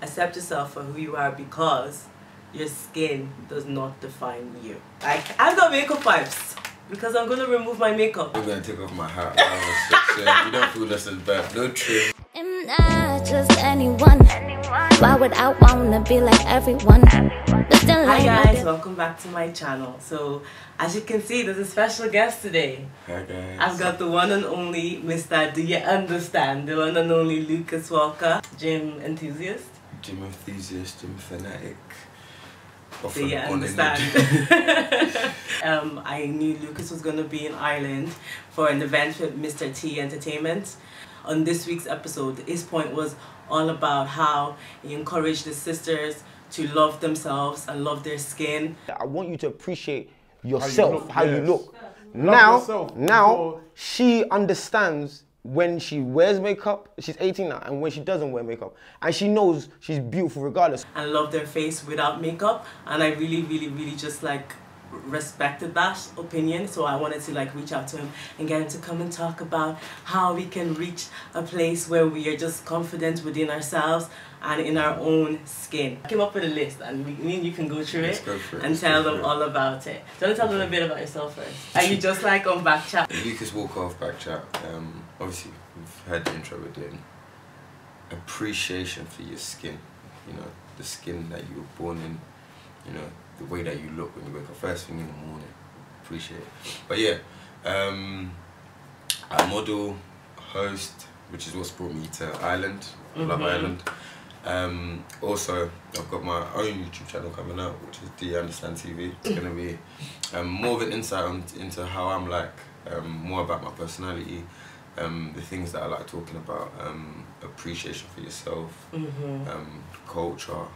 Accept yourself for who you are because your skin does not define you. I've got makeup wipes because I'm going to remove my makeup. I'm going to take off my hat. So you don't feel just as bad. No trim. I'm not just anyone. Why would I wanna be like everyone? Hi guys, welcome back to my channel. So as you can see, there's a special guest today. Hi guys. I've got the one and only Mr. Do You Understand? The one and only Lucas Walker, gym enthusiast. Gym enthusiast, gym fanatic. Do you understand? I knew Lucas was going to be in Ireland for an event with Mr. T Entertainment. On this week's episode, his point was all about how he encouraged the sisters to love themselves and love their skin. I want you to appreciate yourself, how you look. Yourself Now she understands when she wears makeup. She's 18 now, and when she doesn't wear makeup, and she knows she's beautiful regardless. And love their face without makeup, and I really just like respected that opinion, so I wanted to like reach out to him and get him to come and talk about how we can reach a place where we are just confident within ourselves and in our own skin. I came up with a list and me and you can go through it and tell them all about it. Do you want to tell them a bit about yourself first? Are you just like on Bkchat? Lucas Walker of Bkchat. Obviously we've heard the intro we're doing. Appreciation for your skin, you know, the skin that you were born in, you know, the way that you look when you wake up first thing in the morning. Appreciate it. But yeah, I model, host, which is what's brought me to Ireland, Love Ireland. Also, I've got my own YouTube channel coming out, which is Do You Understand TV. It's going to be more of an insight into how I'm like, more about my personality, the things that I like talking about, appreciation for yourself, culture,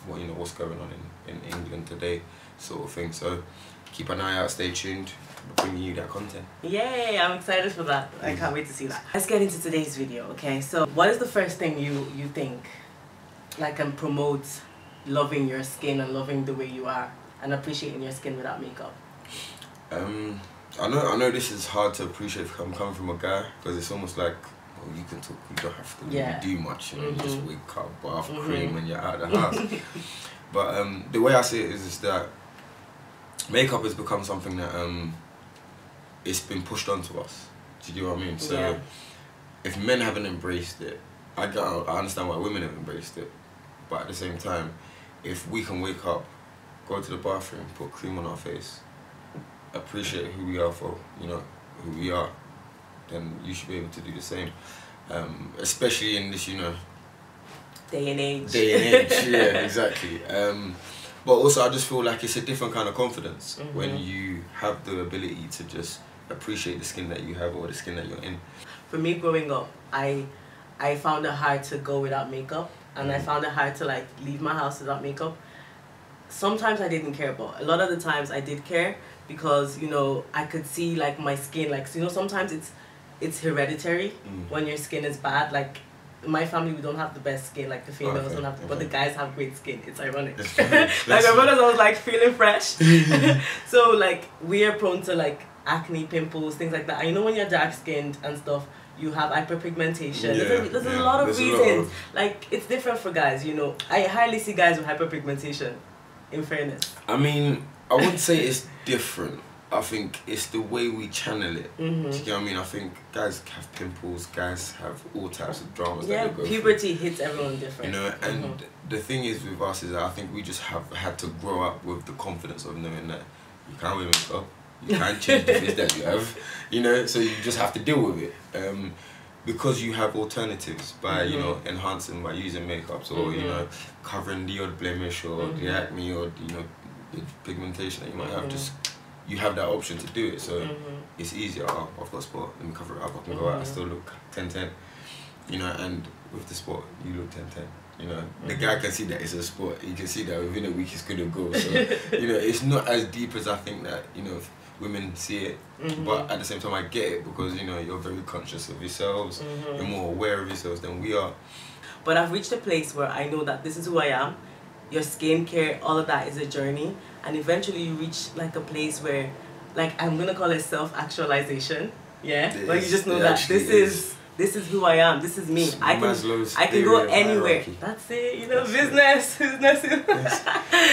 what, you know, what's going on in England today, sort of thing. So keep an eye out, stay tuned, we're bringing you that content. Yay, I'm excited for that. I can't wait to see that. Let's get into today's video, okay? So what is the first thing you think like can promote loving your skin and loving the way you are and appreciating your skin without makeup? I know this is hard to appreciate if I'm coming from a guy, because it's almost like, well, you can talk, you don't have to really do much, you know, you just wake up, bath, cream, and you're out of the house. But the way I see it is that makeup has become something that it's been pushed onto us. Do you get what I mean? So if men haven't embraced it, I understand why women have embraced it. But at the same time, if we can wake up, go to the bathroom, put cream on our face, appreciate who we are for, you know, who we are, then you should be able to do the same. Especially in this, you know, day and age, yeah, exactly. But also I just feel like it's a different kind of confidence when you have the ability to just appreciate the skin that you have or the skin that you're in. For me growing up, I found it hard to go without makeup, and I found it hard to like leave my house without makeup. Sometimes I didn't care, but a lot of the times I did care, because, you know, I could see like my skin, like, you know, sometimes it's hereditary when your skin is bad. Like in my family, we don't have the best skin, like the females don't have but the guys have great skin. It's ironic. Like my brothers always like feeling fresh. So like we are prone to like acne, pimples, things like that. And you know, when you're dark skinned and stuff, you have hyperpigmentation. There's a lot of reasons. Like it's different for guys, you know. I hardly see guys with hyperpigmentation, in fairness. I mean, I wouldn't say it's different. I think it's the way we channel it. Do you get what I mean? I think guys have pimples, guys have all types of dramas that they go puberty through. hits everyone different. You know, and the thing is with us is that I think we just have had to grow up with the confidence of knowing that you can't wear makeup, you can't change the face that you have, you know, so you just have to deal with it. Because you have alternatives by, you know, enhancing by using makeups or, you know, covering the odd blemish or the acne or, you know, the pigmentation that you might have, just you have that option to do it, so it's easier. Oh, I've got a spot, let me cover it up, I can go out, I still look 10-10, you know, and with the spot, you look 10-10, you know. The guy can see that it's a spot, he can see that within a week it's gonna go, so, you know, it's not as deep as I think that, you know, women see it, but at the same time I get it, because, you know, you're very conscious of yourselves, you're more aware of yourselves than we are. But I've reached a place where I know that this is who I am. Your skincare, all of that is a journey, and eventually you reach like a place where, like, I'm gonna call it self-actualization. Yeah, but you just know that this is this is who I am. This is me. I can Maslow's go theory of anywhere. hierarchy. That's it. You know, business.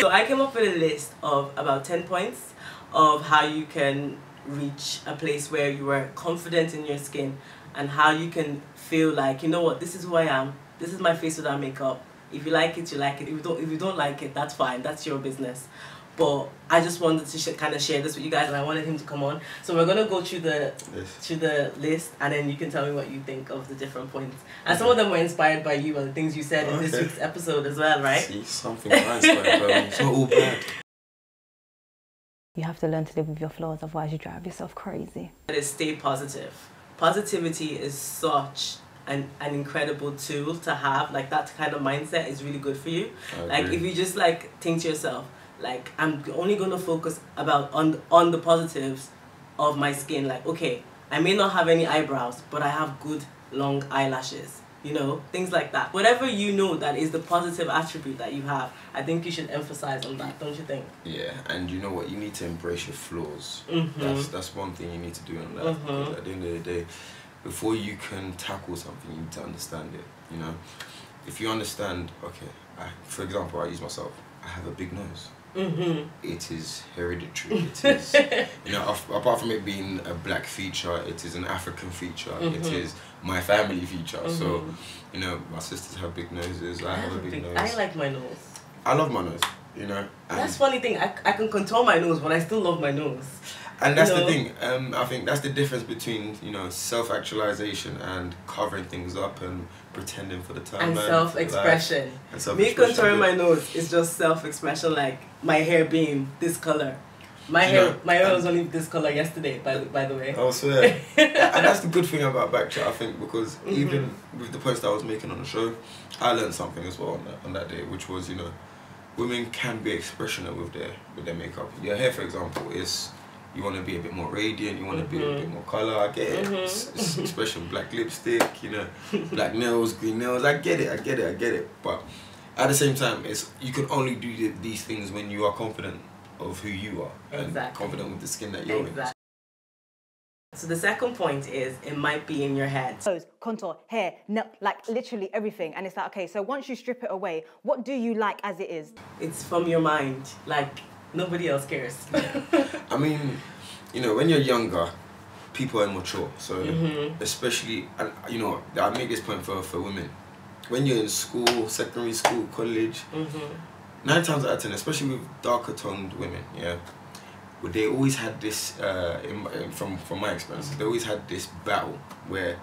So I came up with a list of about 10 points of how you can reach a place where you are confident in your skin and how you can feel like, you know what, this is who I am. This is my face without makeup. If you like it, you like it. If you don't like it, that's fine. That's your business. But I just wanted to kind of share this with you guys, and I wanted him to come on. So we're gonna go through the list, and then you can tell me what you think of the different points. And some of them were inspired by you and the things you said in this week's episode as well, right? See, something nice, bro. It's not all bad. You have to learn to live with your flaws, otherwise you drive yourself crazy. It is stay positive. Positivity is such an incredible tool to have. Like, that kind of mindset is really good for you. Like, if you just like think to yourself, like, I'm only going to focus on the positives of my skin. Like, okay, I may not have any eyebrows, but I have good long eyelashes. You know, things like that. Whatever you know that is the positive attribute that you have, I think you should emphasize on that, don't you think? Yeah, and you know what? You need to embrace your flaws. That's one thing you need to do in life. Because at the end of the day, before you can tackle something, you need to understand it. You know, if you understand, okay, for example, I use myself. I have a big nose. It is hereditary. It is, you know, apart from it being a black feature, it is an African feature. It is my family feature. So, you know, my sisters have big noses. I have a big nose. I like my nose. I love my nose. You know. That's funny thing. I can control my nose, but I still love my nose. And that's the thing. I think that's the difference between, you know, self-actualization and covering things up and pretending for the time. And self-expression. Me controlling my nose is just self-expression. Like my hair being this color. My hair was only this color yesterday. By the way. I swear. And that's the good thing about Bkchat, I think, because even with the post I was making on the show, I learned something as well on that day, which was, you know, women can be expressionate with their makeup. Your hair, for example, is. You want to be a bit more radiant, you want to be a bit more colour, I get it. It's expression, black lipstick, you know, black nails, green nails, I get it. But at the same time, you can only do these things when you are confident of who you are and confident with the skin that you're in. So the second point is, it might be in your head. Contour, hair, like literally everything. And it's like, okay, so once you strip it away, what do you like as it is? It's from your mind. Like, nobody else cares. I mean, you know, when you're younger, people are immature. So, especially, and you know, I make this point for women. When you're in school, secondary school, college, 9 times out of 10, especially with darker toned women, yeah, they always had this, from my experience, they always had this battle where,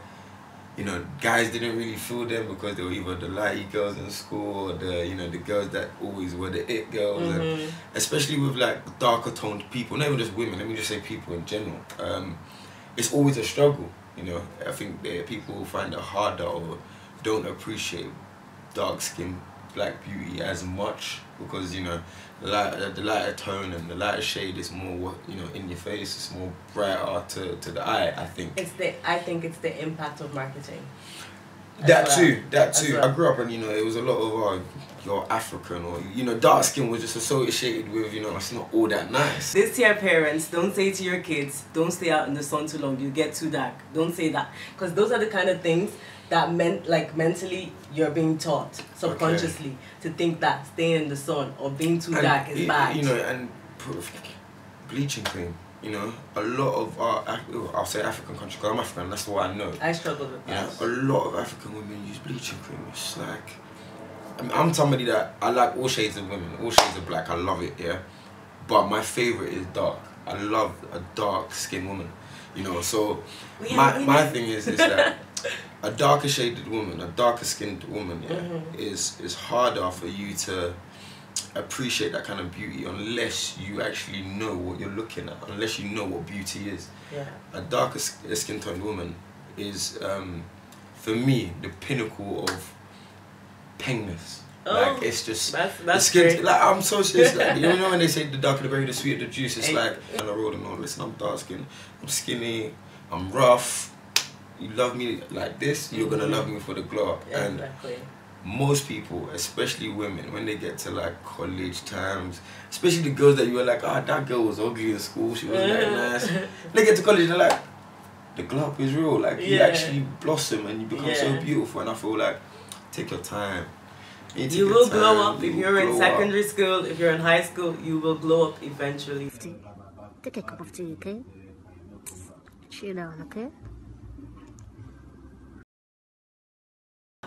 you know, guys didn't really feel them because they were either the lighty girls in school or the girls that always were the it girls. And especially with like darker toned people, not even just women, let me just say people in general. It's always a struggle, you know. I think people find it harder or don't appreciate dark skin black beauty as much because, you know, the lighter tone and the lighter shade is more, you know, in your face. It's more brighter to the eye. I think it's the impact of marketing. That too. I grew up and, you know, it was a lot of you're African or, you know, dark skin was just associated with, you know, it's not all that nice. This to your parents, don't say to your kids, don't stay out in the sun too long, you get too dark. Don't say that, because those are the kind of things that mentally you're being taught subconsciously to think that staying in the sun or being too dark is bad. You know, and bleaching cream. You know, a lot of I'll say African countries, because I'm African, that's what I know. I struggle with that. You know, a lot of African women use bleaching cream. It's like, I'm somebody that, I like all shades of women, all shades of black, I love it, yeah? But my favourite is dark. I love a dark skinned woman, you know, so my thing is that a darker shaded woman, a darker skinned woman, yeah, is harder for you to appreciate that kind of beauty unless you actually know what you're looking at, unless you know what beauty is. Yeah. A darker skin toned woman is, for me, the pinnacle of pengness. Like, it's just that's skin. great. Like, I'm so serious. Like, you know when they say the darker the berry, the sweeter the juice. It's like on the road and all. Listen, I'm dark skinned, I'm skinny, I'm rough. You love me like this, you're gonna love me for the glow up. And most people, especially women, when they get to like college times, especially the girls that you were like, ah, that girl was ugly in school, she wasn't that nice. They get to college, they're like, the glow up is real. Like you actually blossom and you become so beautiful. And I feel like take your time. You will glow up if you're in secondary school. If you're in high school, you will glow up eventually. Take a cup of tea, okay? Chill down, okay?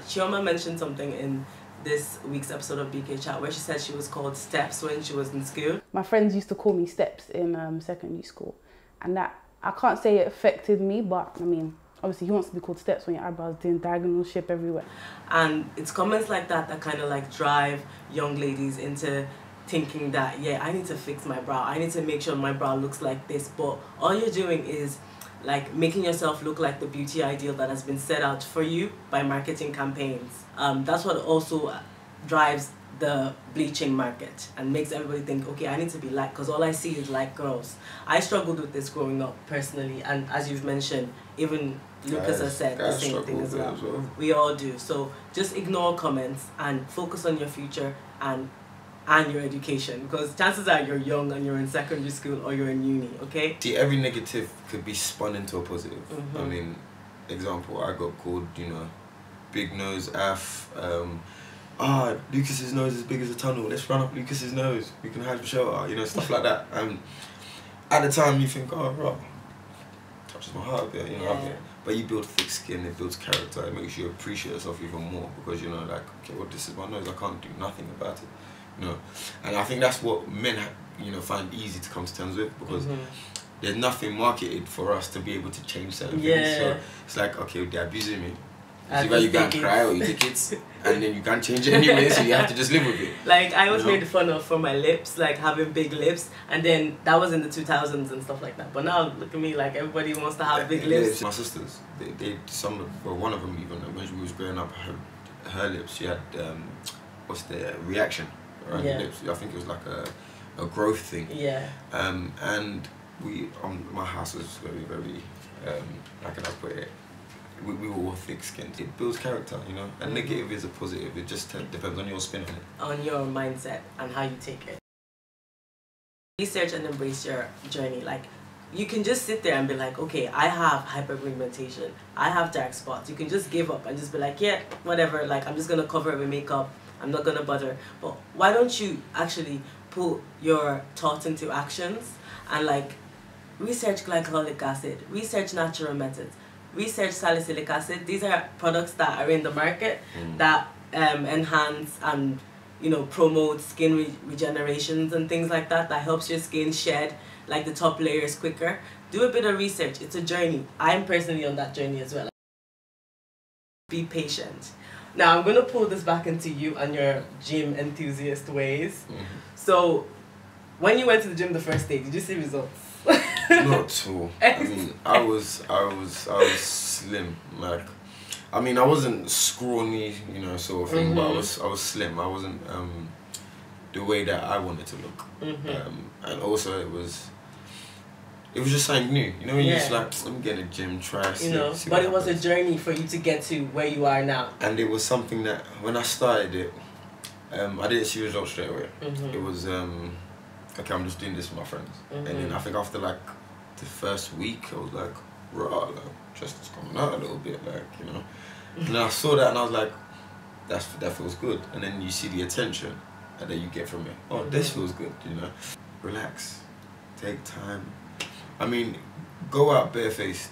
Chioma mentioned something in this week's episode of BK Chat where she said she was called Steps when she was in school. My friends used to call me Steps in secondary school, and that, I can't say it affected me, but I mean, obviously he wants to be called Steps when your eyebrows doing diagonal shape everywhere. And it's comments like that that kind of like drive young ladies into thinking that, yeah, I need to fix my brow, I need to make sure my brow looks like this, but all you're doing is like making yourself look like the beauty ideal that has been set out for you by marketing campaigns. That's what also drives the bleaching market and makes everybody think, okay, I need to be like, because all I see is like girls. I struggled with this growing up personally, and as you've mentioned, even Lucas has said the same thing as well. We all do. So just ignore comments and focus on your future and your education, because chances are you're young and you're in secondary school or you're in uni, okay? See, every negative could be spun into a positive. I mean, example, I got called, you know, big nose, Lucas's nose is big as a tunnel, let's run up Lucas's nose, we can hide for shelter, you know, stuff like that. And at the time you think, oh, bro, touches my heart a bit, you know, but you build thick skin, it builds character, it makes you appreciate yourself even more, because you know, like, okay, well, this is my nose, I can't do nothing about it. No, and I think that's what men, you know, find easy to come to terms with, because there's nothing marketed for us to be able to change certain things. So it's like, okay, they're abusing me. Either you can cry or you take it, and then you can't change it anyway, so you have to just live with it. Like, I was made fun of for my lips, like having big lips, and then that was in the 2000s and stuff like that. But now, look at me, like everybody wants to have big lips. My sisters, one of them even, when she was growing up, her lips, she had, what's the reaction? Around the lips. I think it was like a growth thing. And we, my house was very, very, how can I put it? We were all thick-skinned. It builds character, you know. And negative is a positive. It just depends on your spin on it. On your mindset and how you take it. Research and embrace your journey. Like, you can just sit there and be like, okay, I have hyperpigmentation, I have dark spots. You can just give up and just be like, yeah, whatever. Like, I'm just gonna cover it with makeup. I'm not gonna bother. But why don't you actually put your thoughts into actions and like research glycolic acid, research natural methods, research salicylic acid. These are products that are in the market that enhance and, you know, promote skin regenerations and things like that, that helps your skin shed like the top layers quicker. Do a bit of research. It's a journey. I'm personally on that journey as well. Be patient. Now, I'm going to pull this back into you and your gym enthusiast ways. So, when you went to the gym the first day, did you see results? Not at all. I mean, I was slim. Like, I mean, I wasn't scrawny, you know, sort of thing, but I was slim. I wasn't the way that I wanted to look. And also, it was just something new. You know, when you're just like, let me get in a gym, try, see, see but it was a journey for you to get to where you are now. And it was something that, when I started it, I didn't see results straight away. It was, okay, I'm just doing this with my friends. And then I think after like the first week, I was like, raw, like, chest is coming out a little bit, like, you know. And then I saw that and I was like, that feels good. And then you see the attention and then you get from it, oh, this feels good, you know. Relax, take time. I mean, go out barefaced,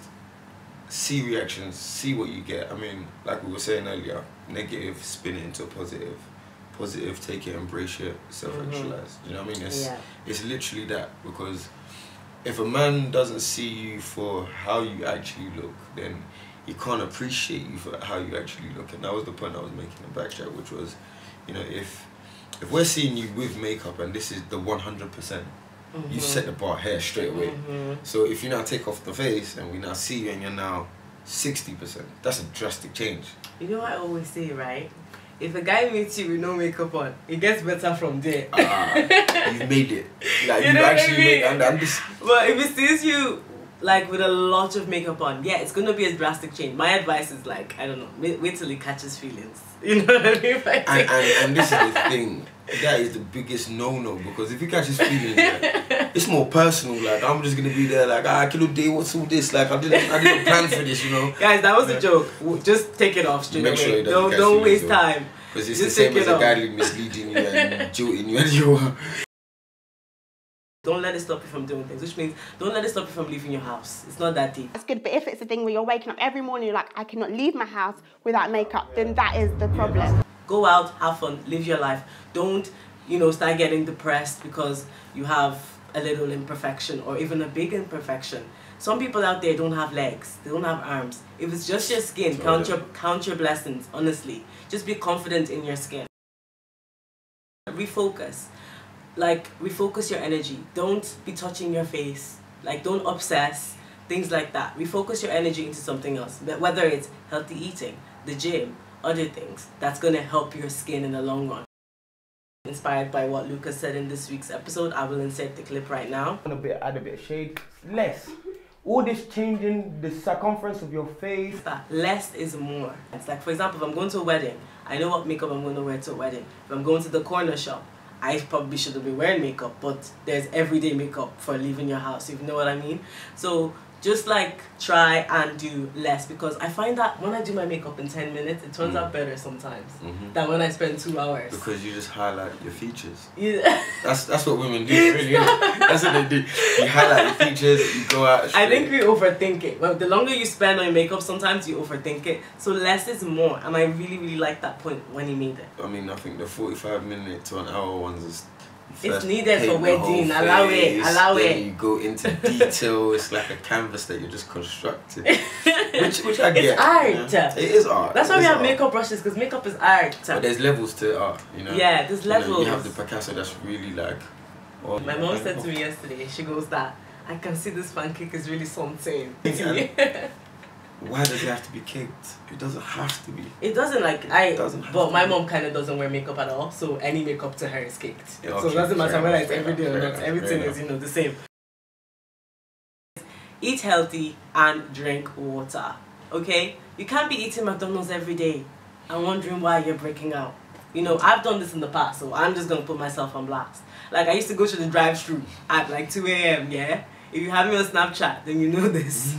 see reactions, see what you get. I mean, like we were saying earlier, negative, spin it into a positive. Positive, take it, embrace it, self-actualize. You know what I mean? It's literally that, because if a man doesn't see you for how you actually look, then he can't appreciate you for how you actually look. And that was the point I was making in Bkchat, which was, you know, if we're seeing you with makeup and this is the 100%, you set the bar here straight away. So if you now take off the face and we now see you and you're now 60%, that's a drastic change. You know what I always say, right? If a guy meets you with no makeup on, it gets better from there. You've made it. Like, you you've actually made it. And this. But if he sees you like with a lot of makeup on, yeah, it's gonna be a drastic change. My advice is like, I don't know, wait till he catches feelings. You know what I mean? And this is the thing. That is the biggest no-no, because if he catches feelings, like, it's more personal. Like I'm just gonna be there. Like Kilo Day, what's all this? Like I didn't plan for this, you know. Guys, that was a joke. Just take it off straight away. Sure don't waste time. Because it's just the same as a guy misleading you and jilting you and you. Don't let it stop you from doing things, which means don't let it stop you from leaving your house. It's not that deep. That's good, but if it's a thing where you're waking up every morning, you're like, I cannot leave my house without makeup, then that is the problem. Go out, have fun, live your life. Don't, you know, start getting depressed because you have a little imperfection or even a big imperfection. Some people out there don't have legs, they don't have arms. If it's just your skin, count your blessings, honestly. Just be confident in your skin. Refocus. Like, refocus your energy. Don't be touching your face. Like, don't obsess. Things like that. Refocus your energy into something else. Whether it's healthy eating, the gym, other things. That's going to help your skin in the long run. Inspired by what Lucas said in this week's episode, I will insert the clip right now. Add a bit of shade. Less. All this changing the circumference of your face. Less is more. It's like, for example, if I'm going to a wedding, I know what makeup I'm going to wear to a wedding. If I'm going to the corner shop, I probably shouldn't be wearing makeup, but there's everyday makeup for leaving your house, if you know what I mean. So just like try and do less, because I find that when I do my makeup in 10 minutes, it turns out better sometimes than when I spend 2 hours. Because you just highlight your features. Yeah. That's what women do, really. That's what they do. You highlight your features, you go out straight. I think we overthink it. Well, the longer you spend on your makeup, sometimes you overthink it. So less is more, and I really, really like that point when he made it. I mean, I think the 45-minute to an hour ones is... It's needed for wedding. Allow it. Then you go into detail. It's like a canvas that you're just constructing, which I get. It's art. Yeah. It is art. That's why we have makeup brushes, because makeup is art. But there's levels to art, you know. Yeah, there's levels. You have the Picasso that's really like. Oh, my mom said to me yesterday. She goes that I can see this pancake is really something. Why does it have to be caked? It doesn't have to be. It doesn't, like, but my mom kind of doesn't wear makeup at all, so any makeup to her is caked. Yeah, okay, so it doesn't matter whether it's every day or not. Everything is, you know, the same. Eat healthy and drink water, okay? You can't be eating McDonald's every day and wondering why you're breaking out. You know, I've done this in the past, so I'm just going to put myself on blast. Like, I used to go to the drive-thru at like 2 a.m., yeah? If you have me on Snapchat, then you know this.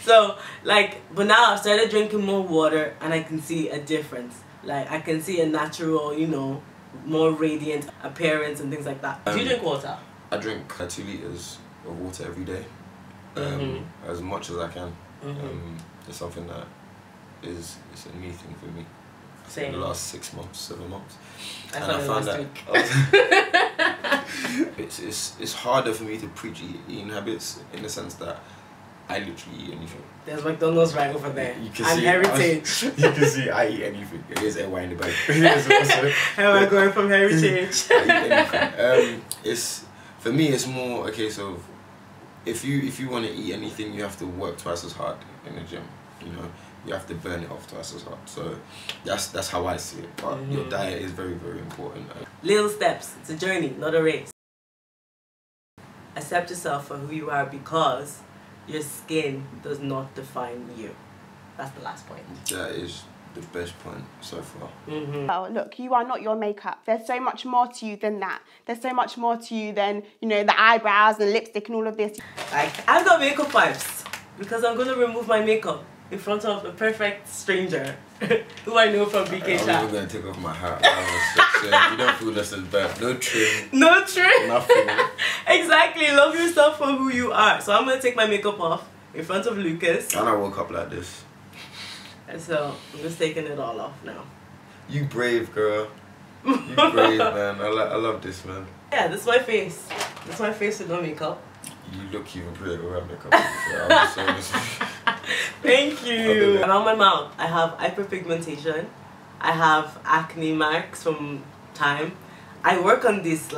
So, like, but now I've started drinking more water and I can see a difference. Like, I can see a natural, you know, more radiant appearance and things like that. Do you drink water? I drink 2 liters of water every day. As much as I can. It's something that it's a new thing for me. Same. In the last 6 months, 7 months. I found that it's harder for me to preach eating habits in the sense that I literally eat anything. There's McDonald's right over there. You can and see Heritage. You can see I eat anything. It is a wine in the bag. How am I going from Heritage? I eat anything. It's for me. It's more a case of if you want to eat anything, you have to work twice as hard in the gym. You know, you have to burn it off twice as hard. So that's how I see it. But your diet is very, very important. Little steps. It's a journey, not a race. Accept yourself for who you are, because your skin does not define you. That's the last point. That is the best point so far. Oh, look, you are not your makeup. There's so much more to you than that. There's so much more to you than, you know, the eyebrows and lipstick and all of this. Like, I've got makeup wipes because I'm going to remove my makeup in front of a perfect stranger who I know from Bkchat. I'm even going to take off my hat. You don't feel less than bad. No trim. No trim. Nothing. Exactly. Love yourself for who you are. So I'm going to take my makeup off in front of Lucas. And I woke up like this. And so I'm just taking it all off now. You brave, girl. You brave, man. I love this, man. Yeah, this is my face. This is my face with no makeup. You look even prettier without makeup. Thank you. Around my mouth, I have hyperpigmentation. I have acne marks from time. I work on this,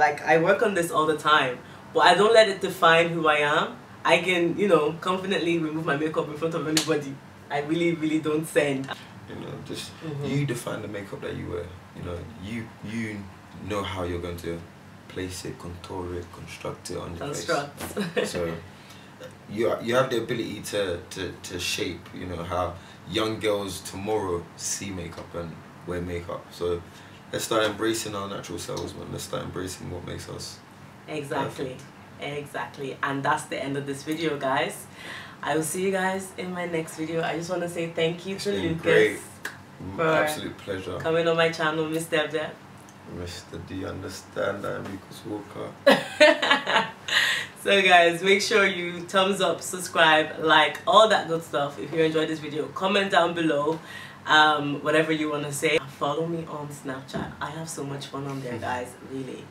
all the time. But I don't let it define who I am. I can, you know, confidently remove my makeup in front of anybody. I really, really don't send. You know, just you define the makeup that you wear. You know, you know how you're going to place it, contour it, construct it on your face. So you have the ability to shape, you know, how young girls tomorrow see makeup and wear makeup. So let's start embracing our natural selves, man. Let's start embracing what makes us exactly perfect. Exactly. And that's the end of this video, guys. I will see you guys in my next video. I just want to say thank you to Lucas. Great. For Absolute pleasure. coming on my channel, Mr. Ebda. Mr. D, understand I'm Lucas Walker. So guys, make sure you thumbs up, subscribe, like, all that good stuff. If you enjoyed this video, comment down below whatever you want to say. Follow me on Snapchat. I have so much fun on there, guys, really.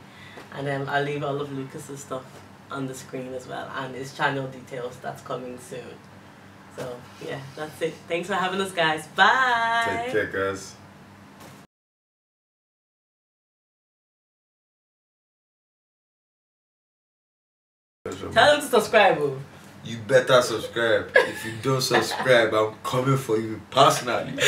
And then I'll leave all of Lucas's stuff on the screen as well, and his channel details that's coming soon. So yeah, that's it. Thanks for having us, guys. Bye. Take care, guys. Tell them to subscribe. Oh. You better subscribe. If you don't subscribe, I'm coming for you personally.